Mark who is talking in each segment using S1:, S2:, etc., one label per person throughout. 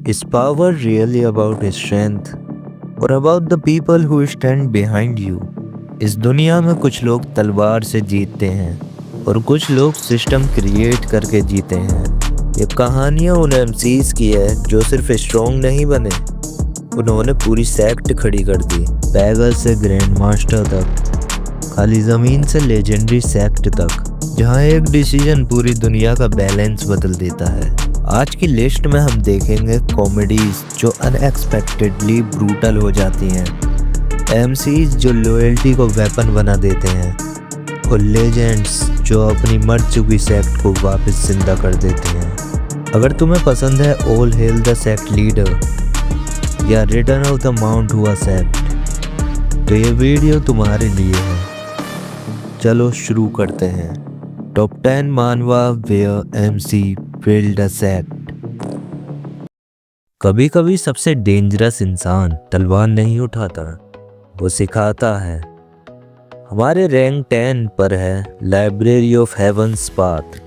S1: Is power really about strength or about the people who stand behind you? इस दुनिया में कुछ लोग तलवार से जीतते हैं और कुछ लोग सिस्टम क्रिएट करके जीते हैं। ये कहानियाँ उन एमसीज की है जो सिर्फ स्ट्रॉन्ग नहीं बने, उन्होंने पूरी सेक्ट खड़ी कर दी। बैगर से ग्रैंड मास्टर तक, खाली ज़मीन से लेजेंडरी सेक्ट तक, जहाँ एक डिसीजन पूरी दुनिया का बैलेंस बदल देता है। आज की लिस्ट में हम देखेंगे कॉमेडीज जो अनएक्सपेक्टेडली ब्रूटल हो जाती हैं, एमसीज जो लॉयल्टी को वेपन बना देते हैं, और लेजेंड्स जो अपनी मर चुकी सेक्ट को वापस जिंदा कर देते हैं। अगर तुम्हें पसंद है all hail the sect leader या return of the Mount Hua sect, तो ये वीडियो तुम्हारे लिए है। चलो शुरू करते हैं। Top 10 manhwa where MC build a sect. कभी कभी सबसे डेंजरस इंसान तलवार नहीं उठाता, वो सिखाता है। हमारे रैंक 10 पर है लाइब्रेरी ऑफ हेवंस पाथ।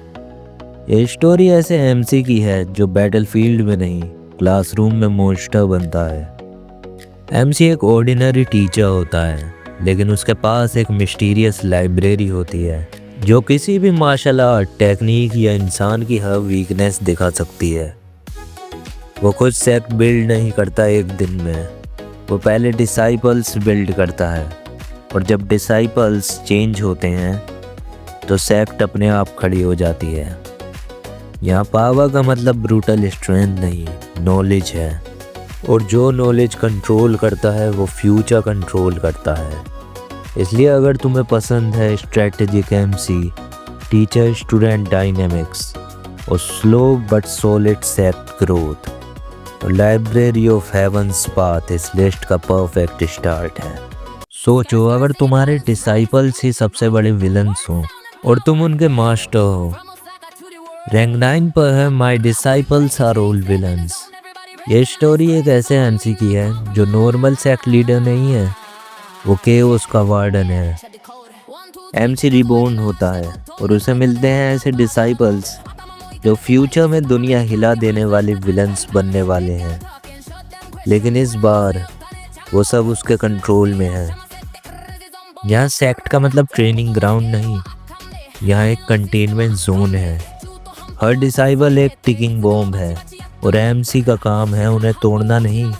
S1: ये स्टोरी ऐसे एमसी की है जो बैटलफील्ड में नहीं, क्लासरूम में मॉन्स्टर बनता है। एमसी एक ऑर्डिनरी टीचर होता है, लेकिन उसके पास एक मिस्टीरियस लाइब्रेरी होती है जो किसी भी मार्शल आर्ट टेक्निक या इंसान की हर वीकनेस दिखा सकती है। वो खुद सेक्ट बिल्ड नहीं करता एक दिन में, वो पहले डिसाइपल्स बिल्ड करता है, और जब डिसाइपल्स चेंज होते हैं तो सेक्ट अपने आप खड़ी हो जाती है। यहाँ पावर का मतलब ब्रूटल स्ट्रेंथ नहीं, नॉलेज है, और जो नॉलेज कंट्रोल करता है वो फ्यूचर कंट्रोल करता है। इसलिए अगर तुम्हें पसंद है strategic MC, teacher student dynamics और slow but solid sect growth, तो लाइब्रेरी ऑफ हेवंस पाथ इस लिस्ट का परफेक्ट स्टार्ट है। सोचो अगर तुम्हारे डिसाइपल्स ही सबसे बड़े विलन्स हों और तुम उनके मास्टर हो। रैंक 9 पर है my disciples are all villains. ये स्टोरी एक ऐसे एमसी की है जो नॉर्मल सेक्ट लीडर नहीं है, वो केओस का वार्डन है। एमसी रिबॉर्न होता है और उसे मिलते हैं ऐसे डिसाइपल्स जो फ्यूचर में दुनिया हिला देने वाले विलन्स बनने वाले हैं, लेकिन इस बार वो सब उसके कंट्रोल में है। यहाँ सेक्ट का मतलब ट्रेनिंग ग्राउंड नहीं, यहाँ एक कंटेनमेंट जोन है। हर डिसाइपल एक टिकिंग बॉम्ब है और एमसी का काम है उन्हें तोड़ना नहीं,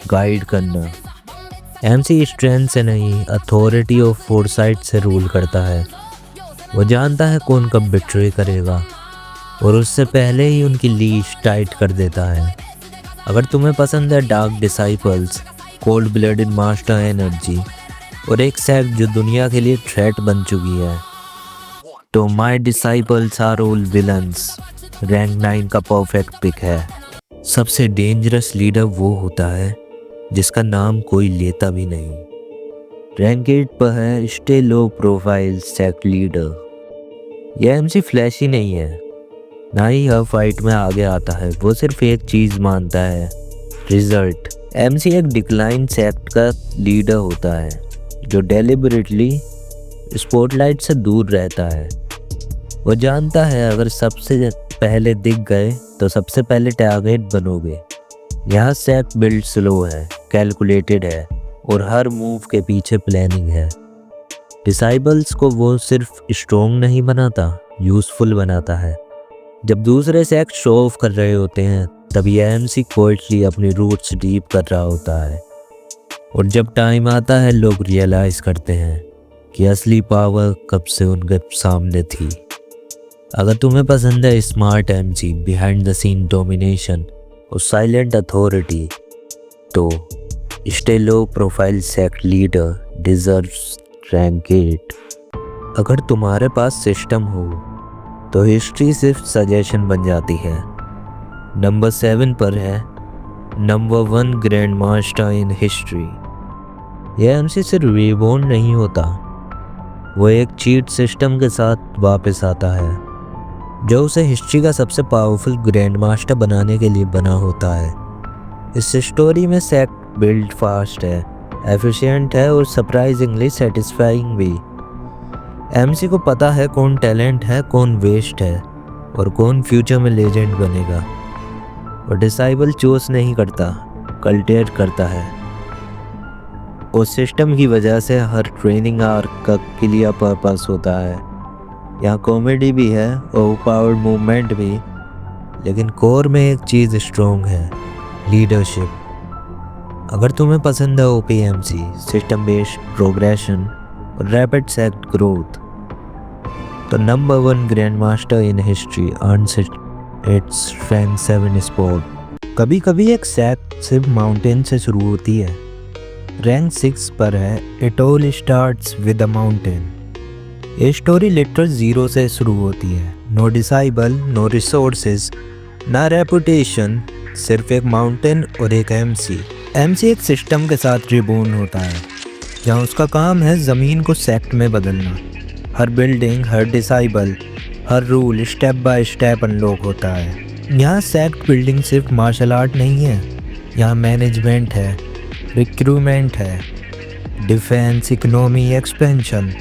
S1: गाइड करना। एमसी स्ट्रेंथ से नहीं, अथॉरिटी और फोरसाइट से रूल करता है। वो जानता है कौन कब बिट्रे करेगा और उससे पहले ही उनकी लीश टाइट कर देता है। अगर तुम्हें पसंद है dark disciples, cold blooded master energy और एक सेक्ट जो दुनिया के लिए थ्रेट बन चुकी है, तो my disciples are all villains rank 9 का परफेक्ट पिक है। सबसे डेंजरस लीडर वो होता है जिसका नाम कोई लेता भी नहीं। रैंक 8 पर है stay low profile sect leader. यह एमसी फ्लैशी नहीं है, ना ही हर फाइट में आगे आता है। वो सिर्फ एक चीज़ मानता है, रिजल्ट। एमसी एक डिक्लाइन सेक्ट का लीडर होता है जो डेलिबरेटली स्पॉटलाइट से दूर रहता है। वो जानता है अगर सबसे पहले दिख गए तो सबसे पहले टारगेट बनोगे। यहाँ सेक्ट बिल्ड स्लो है, कैलकुलेटेड है, और हर मूव के पीछे प्लानिंग है। डिसाइबल्स को वो सिर्फ स्ट्रॉन्ग नहीं बनाता, यूजफुल बनाता है। जब दूसरे सेक्ट शो ऑफ कर रहे होते हैं तब ये एमसी क्वाइटली अपनी रूट्स डीप कर रहा होता है, और जब टाइम आता है लोग रियलाइज करते हैं कि असली पावर कब से उनके सामने थी। अगर तुम्हें पसंद है smart MC, behind the scene domination और साइलेंट अथॉरिटी, तो stay low profile sect leader deserves rank 8। अगर तुम्हारे पास सिस्टम हो तो हिस्ट्री सिर्फ सजेशन बन जाती है। नंबर 7 पर है number 1 grand master in history. यह एमसी सिर्फ रिबॉर्न नहीं होता, वो एक चीट सिस्टम के साथ वापस आता है जो उसे हिस्ट्री का सबसे पावरफुल ग्रैंड मास्टर बनाने के लिए बना होता है। इस स्टोरी में सेक्ट बिल्ड फास्ट है, एफिशिएंट है और सरप्राइजिंगली सेटिस्फाइंग भी। एमसी को पता है कौन टैलेंट है, कौन वेस्ट है और कौन फ्यूचर में लेजेंड बनेगा। और डिसाइबल चूज नहीं करता, कल्टिवेट करता है। उस सिस्टम की वजह से हर ट्रेनिंग आर्क का क्लियर पर्पस होता है। यहाँ कॉमेडी भी है, ओवरपावर्ड मूवमेंट भी, लेकिन कोर में एक चीज़ स्ट्रॉन्ग है, लीडरशिप। अगर तुम्हें पसंद है ओपीएमसी, सिस्टम बेस्ड प्रोग्रेशन और रैपिड सेट ग्रोथ, तो number 1 grand master in history earns it's rank 7 spot. कभी कभी एक सेट सिर्फ माउंटेन से शुरू होती है, रैंक 6 पर है it all starts with a mountain. ये स्टोरी लिटरल जीरो से शुरू होती है, नो डिसाइबल, नो रिसोर्सेज, ना रेपुटेशन, सिर्फ एक माउंटेन और एक एमसी एक सिस्टम के साथ रिबोर्न होता है, जहाँ उसका काम है ज़मीन को सेक्ट में बदलना। हर बिल्डिंग, हर डिसाइबल, हर rule step by step unlock होता है। यहाँ सेक्ट बिल्डिंग सिर्फ मार्शल आर्ट नहीं है, यहाँ मैनेजमेंट है, रिक्रूटमेंट है, डिफेंस, इकोनॉमी, एक्सपेंशन,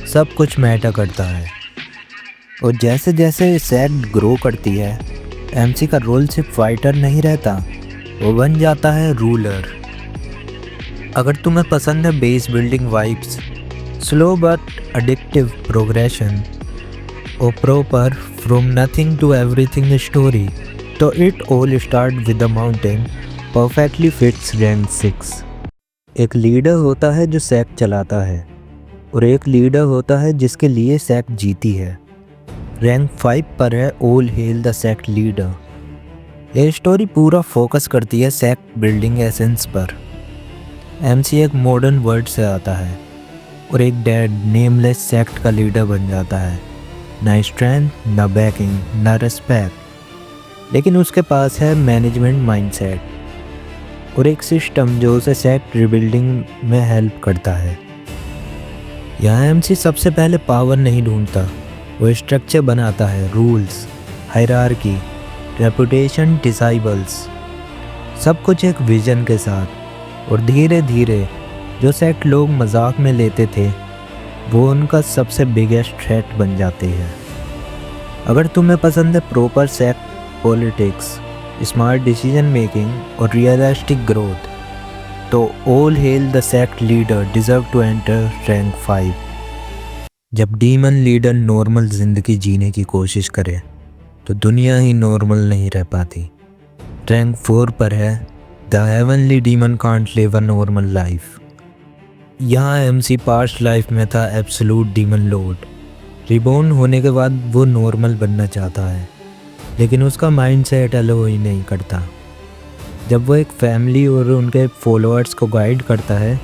S1: सब कुछ मैटर करता है। और जैसे जैसे सेक्ट ग्रो करती है, एमसी का रोल सिर्फ फाइटर नहीं रहता, वो बन जाता है रूलर। अगर तुम्हें पसंद है base building vibes, slow but addictive progression और proper from nothing to everything story, तो it all start with the mountain perfectly fits rank 6। एक लीडर होता है जो सेक्ट चलाता है, और एक लीडर होता है जिसके लिए सेक्ट जीती है। रैंक 5 पर है all hail the sect leader. ये स्टोरी पूरा फोकस करती है सेक्ट बिल्डिंग एसेंस पर। एमसी एक मॉडर्न वर्ल्ड से आता है और एक डेड नेमलेस सेक्ट का लीडर बन जाता है। ना स्ट्रेंथ, ना बैकिंग, ना रिस्पेक्ट, लेकिन उसके पास है मैनेजमेंट माइंडसेट और एक सिस्टम जो उसे सेक्ट रिबिल्डिंग में हेल्प करता है। यहाँ एमसी सबसे पहले पावर नहीं ढूंढता, वो स्ट्रक्चर बनाता है, रूल्स, हायरार्की, रेपुटेशन, डिसाइबल्स, सब कुछ एक विजन के साथ। और धीरे धीरे जो सेक्ट लोग मजाक में लेते थे, वो उनका सबसे बिगेस्ट थ्रेट बन जाते हैं। अगर तुम्हें पसंद है proper sect politics, smart decision making और रियलिस्टिक ग्रोथ, तो all hail the sect leader deserve to enter rank 5। जब डीमन लीडर नॉर्मल जिंदगी जीने की कोशिश करे तो दुनिया ही नॉर्मल नहीं रह पाती। रैंक 4 पर है the heavenly demon can't live a normal life. यहाँ एमसी पास्ट लाइफ में था एब्सोल्यूट डीमन लॉर्ड। रिबॉर्न होने के बाद वो नॉर्मल बनना चाहता है, लेकिन उसका माइंडसेट अलाउ ही नहीं करता। जब वो एक फैमिली और उनके फॉलोअर्स को गाइड करता है,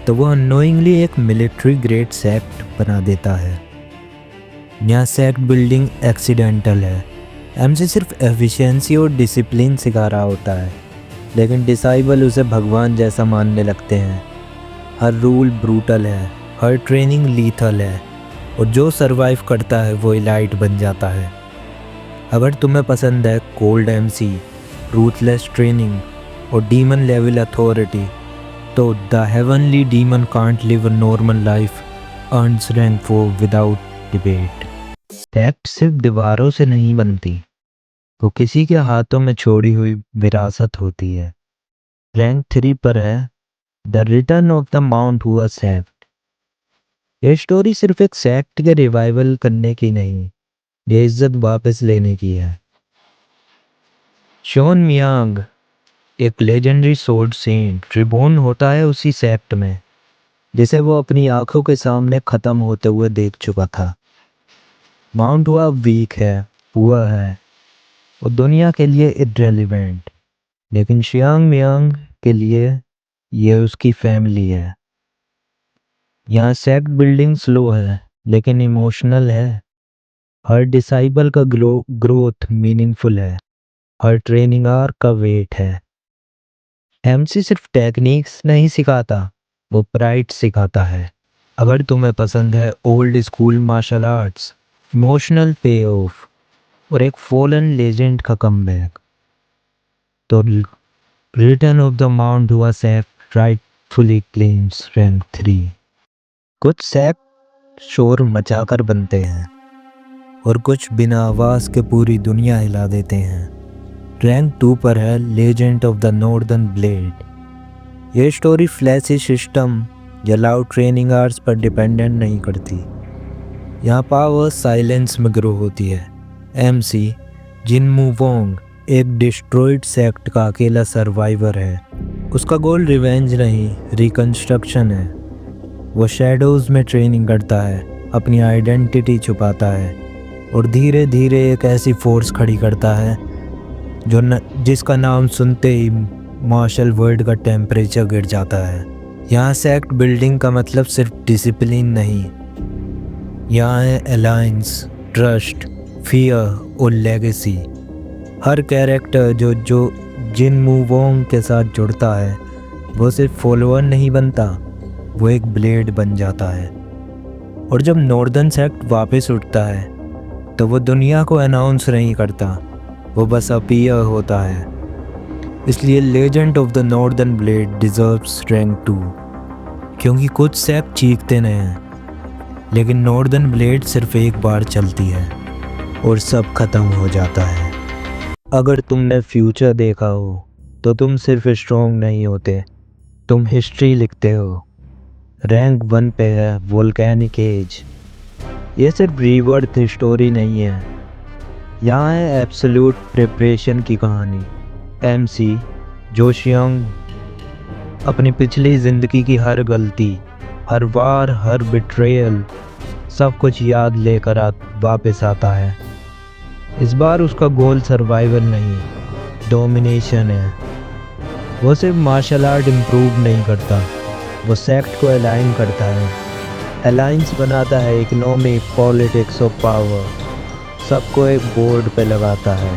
S1: तो वो अननोइंगली एक मिलिट्री ग्रेड सेक्ट बना देता है। यहाँ सेक्ट बिल्डिंग एक्सीडेंटल है। एमसी सिर्फ एफिशिएंसी और डिसिप्लिन सिखा रहा होता है, लेकिन डिसाइबल उसे भगवान जैसा मानने लगते हैं। हर रूल ब्रूटल है, हर ट्रेनिंग लीथल है, और जो सरवाइव करता है वो इलाइट बन जाता है। अगर तुम्हें पसंद है कोल्ड एमसी, रूथलेस ट्रेनिंग और डीमन लेवल अथॉरिटी, तो the heavenly demon can't live a normal life earns rank 4 without debate. Sect सिर्फ दीवारों से नहीं बनती, वो किसी के हाथों में छोड़ी हुई विरासत होती है। रैंक 3 पर है the return of the Mount Hua sect. ये स्टोरी सिर्फ एक सेक्ट के रिवाइवल करने की नहीं, ये इज्जत वापस लेने की है। शॉन मियांग एक लेजेंडरी सोर्ड सेंट रिबॉर्न होता है उसी सेक्ट में, जिसे वो अपनी आंखों के सामने खत्म होते हुए देख चुका था। माउंट हुआ वीक है, पुअर है और दुनिया के लिए इररिलेवेंट, लेकिन शियांग मियांग के लिए ये उसकी फैमिली है। यहाँ सेक्ट बिल्डिंग स्लो है लेकिन इमोशनल है। हर डिसाइबल का ग्रोथ मीनिंगफुल है, हर ट्रेनिंग आर्क का वेट है। एमसी सिर्फ टेक्निक्स नहीं सिखाता, वो प्राइड सिखाता है। अगर तुम्हें पसंद है old school martial arts, emotional pay off और एक फॉलन लेजेंड का कमबैक, तो return of the Mount Hua sect rightfully claims rank 3। कुछ सेक्ट शोर मचाकर बनते हैं और कुछ बिना आवाज के पूरी दुनिया हिला देते हैं। रैंक 2 पर है legend of the northern blade. ये स्टोरी फ्लैशी सिस्टम या loud training hours per dependent नहीं करती। यहाँ पावर साइलेंस में ग्रो होती है। एमसी जिनमू वोंग एक डिस्ट्रॉयड सेक्ट का अकेला सर्वाइवर है। उसका गोल रिवेंज नहीं, रिकंस्ट्रक्शन है। वो शैडोज़ में ट्रेनिंग करता है, अपनी आइडेंटिटी छुपाता है और धीरे धीरे एक ऐसी फोर्स खड़ी करता है जिसका नाम सुनते ही मार्शल वर्ल्ड का टेम्परेचर गिर जाता है। यहाँ सेक्ट बिल्डिंग का मतलब सिर्फ डिसिप्लिन नहीं, यहाँ है अलायंस, ट्रस्ट, फियर और लेगेसी। हर कैरेक्टर जो जिनमू वोंग के साथ जुड़ता है वो सिर्फ फॉलोअर नहीं बनता, वो एक ब्लेड बन जाता है। और जब नॉर्दर्न सेक्ट वापस उठता है तो वो दुनिया को अनाउंस नहीं करता, वो बस अपीयर होता है। इसलिए legend of the northern blade deserves rank 2, क्योंकि कुछ सेक्ट चीखते नहीं हैं, लेकिन नॉर्दर्न ब्लेड सिर्फ एक बार चलती है और सब खत्म हो जाता है। अगर तुमने फ्यूचर देखा हो तो तुम सिर्फ स्ट्रॉन्ग नहीं होते, तुम हिस्ट्री लिखते हो। रैंक 1 पे है वोल्केनिक एज। ये सिर्फ रीबर्थ स्टोरी नहीं है, यहाँ है एब्सोल्यूट प्रिपरेशन की कहानी। एमसी जोशियांग अपनी पिछली ज़िंदगी की हर गलती, हर वार, हर बिट्रेयल, सब कुछ याद लेकर वापस आता है। इस बार उसका गोल सर्वाइवल नहीं, डोमिनेशन है। वो सिर्फ मार्शल आर्ट इम्प्रूव नहीं करता, वो सेक्ट को अलाइन करता है, अलाइंस बनाता है, इकोनॉमी, पॉलिटिक्स और पावर, सबको एक बोर्ड पे लगाता है।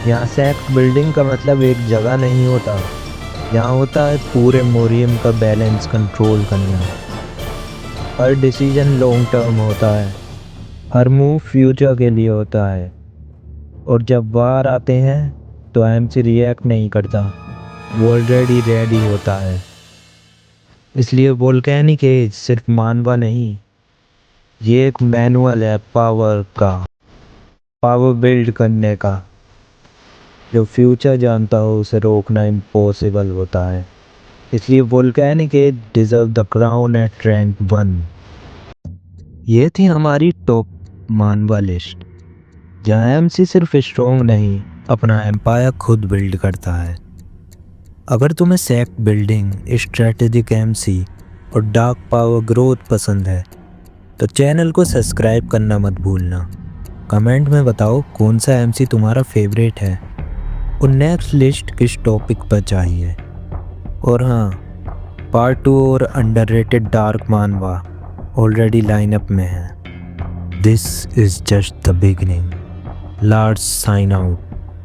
S1: यहाँ सेक्ट बिल्डिंग का मतलब एक जगह नहीं होता, यहाँ होता है पूरे मोरियम का बैलेंस कंट्रोल करना। हर डिसीजन लॉन्ग टर्म होता है, हर मूव फ्यूचर के लिए होता है। और जब वार आते हैं तो एमसी रिएक्ट नहीं करता, वो ऑलरेडी रेडी होता है। इसलिए वोल्केनिक एज सिर्फ मानवा नहीं, ये एक मैनुअल है पावर का, पावर बिल्ड करने का। जो फ्यूचर जानता हो उसे रोकना इम्पॉसिबल होता है। इसलिए volcanic age deserve the crown at rank 1। ये थी हमारी टॉप मानवा लिस्ट, जहाँ एमसी सिर्फ स्ट्रॉन्ग नहीं, अपना एम्पायर खुद बिल्ड करता है। अगर तुम्हें सेक्ट बिल्डिंग, स्ट्रेटेजिक एमसी और डार्क पावर ग्रोथ पसंद है तो चैनल को सब्सक्राइब करना मत भूलना। कमेंट में बताओ कौन सा एमसी तुम्हारा फेवरेट है और नेक्स्ट लिस्ट किस टॉपिक पर चाहिए। और हाँ, पार्ट 2 और underrated dark manhwa already lineup में है। This is just the beginning. Large sign out.